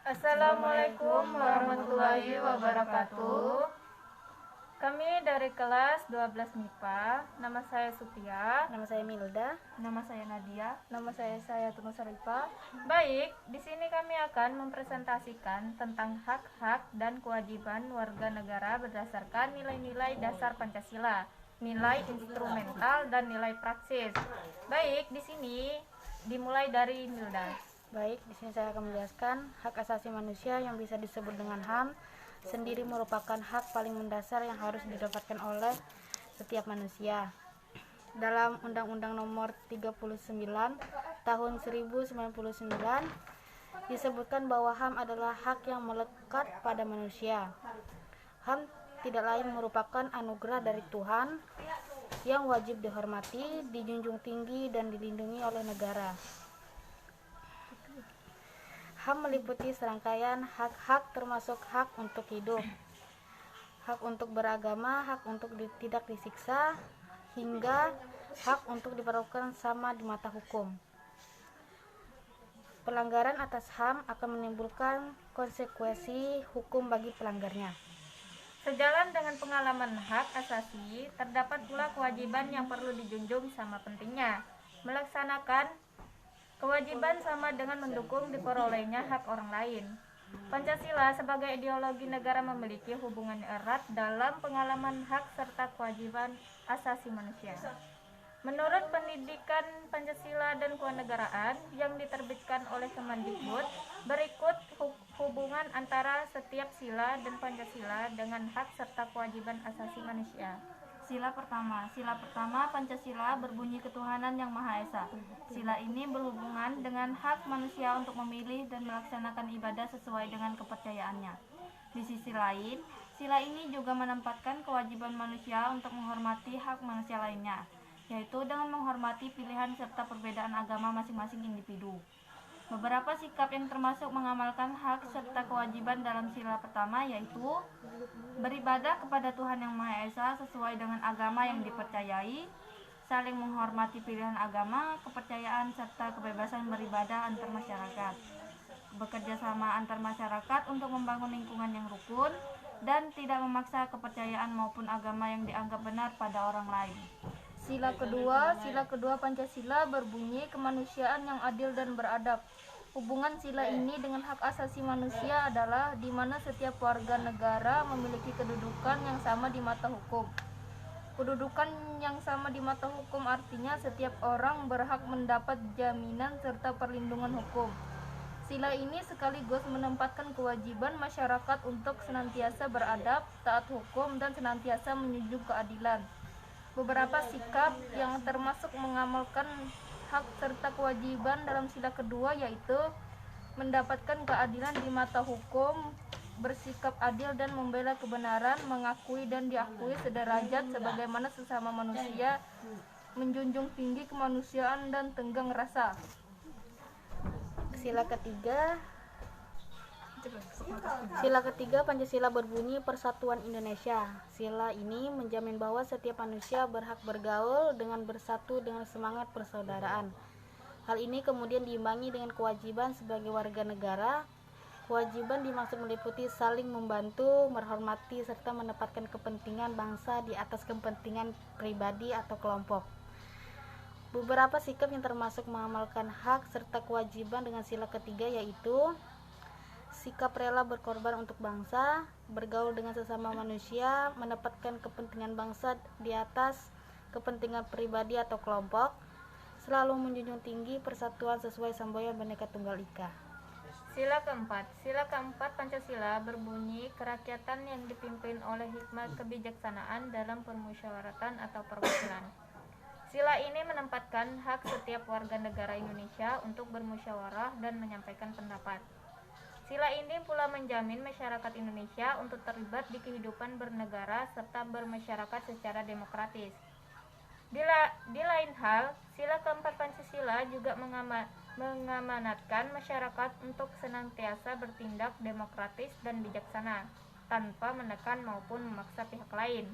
Assalamualaikum warahmatullahi wabarakatuh. Kami dari kelas 12 MIPA. Nama saya Sutia. Nama saya Milda. Nama saya Nadia. Nama saya Tunu Sarifa. Baik, di sini kami akan mempresentasikan tentang hak-hak dan kewajiban warga negara berdasarkan nilai-nilai dasar Pancasila, nilai instrumental dan nilai praksis. Baik, di sini dimulai dari Milda. Baik, di sini saya akan menjelaskan hak asasi manusia yang bisa disebut dengan HAM sendiri merupakan hak paling mendasar yang harus didapatkan oleh setiap manusia. Dalam Undang-Undang Nomor 39 Tahun 1099 disebutkan bahwa HAM adalah hak yang melekat pada manusia. HAM tidak lain merupakan anugerah dari Tuhan yang wajib dihormati, dijunjung tinggi, dan dilindungi oleh negara. HAM meliputi serangkaian hak-hak termasuk hak untuk hidup, hak untuk beragama, hak untuk tidak disiksa, hingga hak untuk diperlakukan sama di mata hukum. Pelanggaran atas HAM akan menimbulkan konsekuensi hukum bagi pelanggarnya. Sejalan dengan pengalaman hak asasi, terdapat pula kewajiban yang perlu dijunjung sama pentingnya. Melaksanakan kewajiban sama dengan mendukung diperolehnya hak orang lain. Pancasila sebagai ideologi negara memiliki hubungan erat dalam pengalaman hak serta kewajiban asasi manusia. Menurut Pendidikan Pancasila dan Kewarganegaraan yang diterbitkan oleh Kemendikbud, berikut hubungan antara setiap sila dan Pancasila dengan hak serta kewajiban asasi manusia. Sila pertama Pancasila berbunyi ketuhanan yang Maha Esa. Sila ini berhubungan dengan hak manusia untuk memilih dan melaksanakan ibadah sesuai dengan kepercayaannya. Di sisi lain, sila ini juga menempatkan kewajiban manusia untuk menghormati hak manusia lainnya, yaitu dengan menghormati pilihan serta perbedaan agama masing-masing individu. Beberapa sikap yang termasuk mengamalkan hak serta kewajiban dalam sila pertama yaitu beribadah kepada Tuhan Yang Maha Esa sesuai dengan agama yang dipercayai, saling menghormati pilihan agama, kepercayaan serta kebebasan beribadah antar masyarakat, bekerja sama antar masyarakat untuk membangun lingkungan yang rukun, dan tidak memaksa kepercayaan maupun agama yang dianggap benar pada orang lain. Sila kedua Pancasila berbunyi kemanusiaan yang adil dan beradab. Hubungan sila ini dengan hak asasi manusia adalah di mana setiap warga negara memiliki kedudukan yang sama di mata hukum. Kedudukan yang sama di mata hukum artinya setiap orang berhak mendapat jaminan serta perlindungan hukum. Sila ini sekaligus menempatkan kewajiban masyarakat untuk senantiasa beradab, taat hukum, dan senantiasa menjunjung keadilan. Beberapa sikap yang termasuk mengamalkan hak serta kewajiban dalam sila kedua yaitu mendapatkan keadilan di mata hukum, bersikap adil dan membela kebenaran, mengakui dan diakui sederajat sebagaimana sesama manusia, menjunjung tinggi kemanusiaan dan tenggang rasa. Sila ketiga Pancasila berbunyi Persatuan Indonesia. Sila ini menjamin bahwa setiap manusia berhak bergaul dengan bersatu dengan semangat persaudaraan. Hal ini kemudian diimbangi dengan kewajiban sebagai warga negara. Kewajiban dimaksud meliputi saling membantu, menghormati, serta menempatkan kepentingan bangsa di atas kepentingan pribadi atau kelompok. Beberapa sikap yang termasuk mengamalkan hak serta kewajiban dengan sila ketiga yaitu sikap rela berkorban untuk bangsa, bergaul dengan sesama manusia, menempatkan kepentingan bangsa di atas kepentingan pribadi atau kelompok, selalu menjunjung tinggi persatuan sesuai semboyan Bhinneka Tunggal Ika. Sila keempat Pancasila berbunyi kerakyatan yang dipimpin oleh hikmat kebijaksanaan dalam permusyawaratan atau perwakilan. Sila ini menempatkan hak setiap warga negara Indonesia untuk bermusyawarah dan menyampaikan pendapat. Sila ini pula menjamin masyarakat Indonesia untuk terlibat di kehidupan bernegara serta bermasyarakat secara demokratis. Di lain hal, sila keempat Pancasila juga mengamanatkan masyarakat untuk senantiasa bertindak demokratis dan bijaksana, tanpa menekan maupun memaksa pihak lain.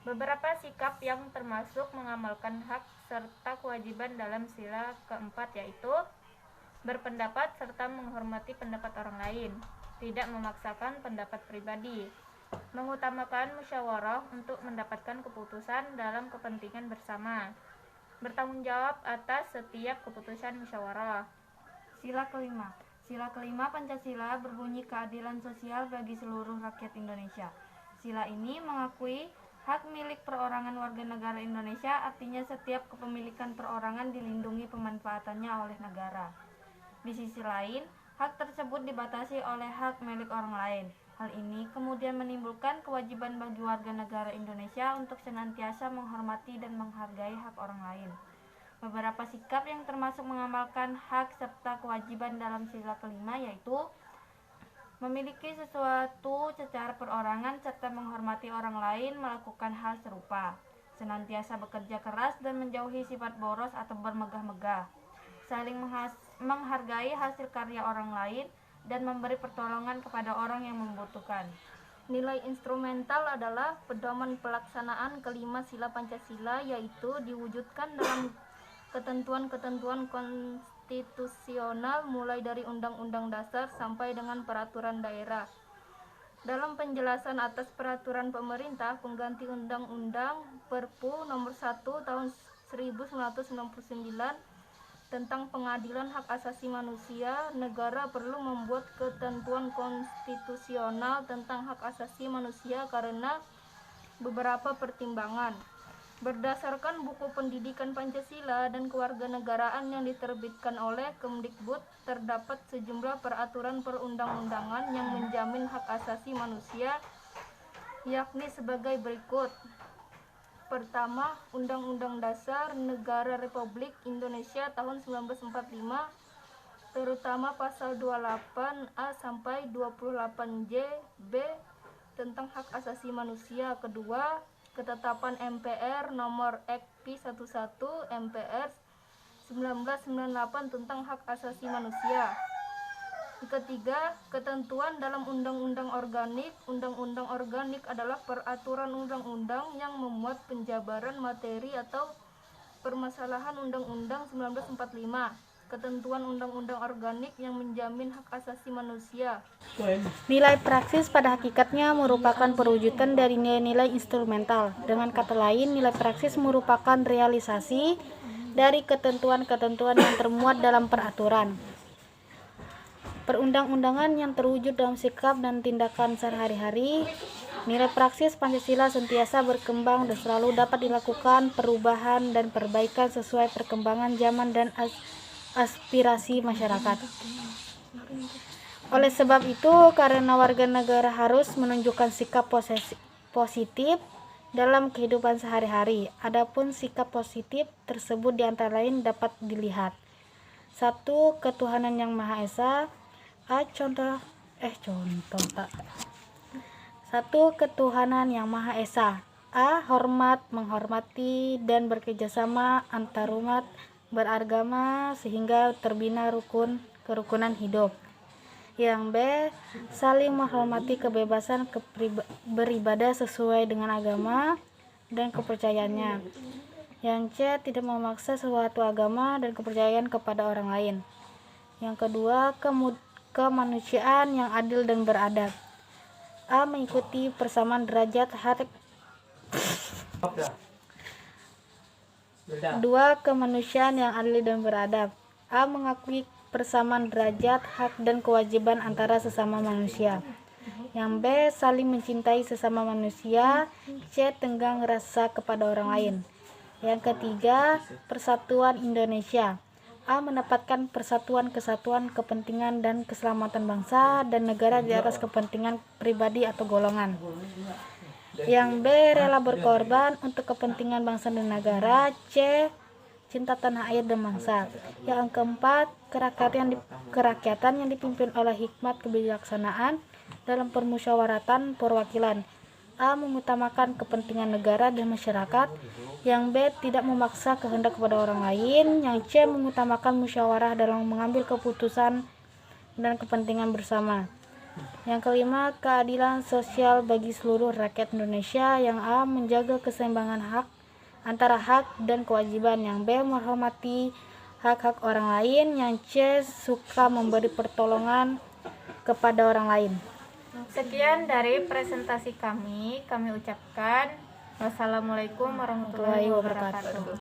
Beberapa sikap yang termasuk mengamalkan hak serta kewajiban dalam sila keempat yaitu berpendapat serta menghormati pendapat orang lain, tidak memaksakan pendapat pribadi, mengutamakan musyawarah untuk mendapatkan keputusan dalam kepentingan bersama, bertanggung jawab atas setiap keputusan musyawarah. Sila kelima. Sila kelima Pancasila berbunyi keadilan sosial bagi seluruh rakyat Indonesia. Sila ini mengakui hak milik perorangan warga negara Indonesia, artinya setiap kepemilikan perorangan dilindungi pemanfaatannya oleh negara. Di sisi lain, hak tersebut dibatasi oleh hak milik orang lain. Hal ini kemudian menimbulkan kewajiban bagi warga negara Indonesia untuk senantiasa menghormati dan menghargai hak orang lain. Beberapa sikap yang termasuk mengamalkan hak serta kewajiban dalam sila kelima yaitu memiliki sesuatu secara perorangan serta menghormati orang lain melakukan hal serupa, senantiasa bekerja keras dan menjauhi sifat boros atau bermegah-megah, saling menghargai hasil karya orang lain, dan memberi pertolongan kepada orang yang membutuhkan. Nilai instrumental adalah pedoman pelaksanaan kelima sila Pancasila, yaitu diwujudkan dalam ketentuan-ketentuan konstitusional mulai dari Undang-Undang Dasar sampai dengan peraturan daerah. Dalam penjelasan atas peraturan pemerintah pengganti Undang-Undang Perpu Nomor 1 Tahun 1999 tentang Pengadilan Hak Asasi Manusia, negara perlu membuat ketentuan konstitusional tentang hak asasi manusia karena beberapa pertimbangan. Berdasarkan buku pendidikan Pancasila dan kewarganegaraan yang diterbitkan oleh Kemdikbud, terdapat sejumlah peraturan perundang-undangan yang menjamin hak asasi manusia, yakni sebagai berikut. Pertama, Undang-Undang Dasar Negara Republik Indonesia tahun 1945, terutama pasal 28A sampai 28J, B tentang hak asasi manusia. Kedua, Ketetapan MPR Nomor EKPI 11 MPR 1998 tentang hak asasi manusia. Ketiga, ketentuan dalam undang-undang organik. Undang-undang organik adalah peraturan undang-undang yang memuat penjabaran materi atau permasalahan undang-undang 1945. Ketentuan undang-undang organik yang menjamin hak asasi manusia. Nilai praksis pada hakikatnya merupakan perwujudan dari nilai-nilai instrumental. Dengan kata lain, nilai praksis merupakan realisasi dari ketentuan-ketentuan yang termuat dalam peraturan perundang-undangan yang terwujud dalam sikap dan tindakan sehari-hari. Nilai praksis Pancasila sentiasa berkembang dan selalu dapat dilakukan perubahan dan perbaikan sesuai perkembangan zaman dan aspirasi masyarakat. Oleh sebab itu, karena warga negara harus menunjukkan sikap positif dalam kehidupan sehari-hari. Adapun sikap positif tersebut diantara lain dapat dilihat: 1. Ketuhanan yang Maha Esa. Ketuhanan yang Maha Esa. Hormat, menghormati, dan bekerjasama antarumat beragama sehingga terbina kerukunan hidup. Yang B. Saling menghormati kebebasan beribadah sesuai dengan agama dan kepercayaannya. Yang C. Tidak memaksa suatu agama dan kepercayaan kepada orang lain. Yang kedua, kemanusiaan yang adil dan beradab. Mengikuti persamaan derajat hak. 2. Kemanusiaan yang adil dan beradab. Mengakui persamaan derajat hak dan kewajiban antara sesama manusia. Yang B. Saling mencintai sesama manusia. C. Tenggang rasa kepada orang lain. Yang ketiga, persatuan Indonesia. Mendapatkan persatuan, kesatuan, kepentingan, dan keselamatan bangsa dan negara di atas kepentingan pribadi atau golongan. Yang B. Rela berkorban untuk kepentingan bangsa dan negara. C. Cinta tanah air dan bangsa. Yang keempat, kerakyatan yang dipimpin oleh hikmat kebijaksanaan dalam permusyawaratan perwakilan. Mengutamakan kepentingan negara dan masyarakat. Yang B. Tidak memaksa kehendak kepada orang lain. Yang C. Mengutamakan musyawarah dalam mengambil keputusan dan kepentingan bersama. Yang kelima, keadilan sosial bagi seluruh rakyat Indonesia. Yang A. Menjaga keseimbangan hak antara hak dan kewajiban. Yang B. Menghormati hak-hak orang lain, yang C. suka memberi pertolongan kepada orang lain. Sekian dari presentasi kami ucapkan wassalamualaikum warahmatullahi wabarakatuh.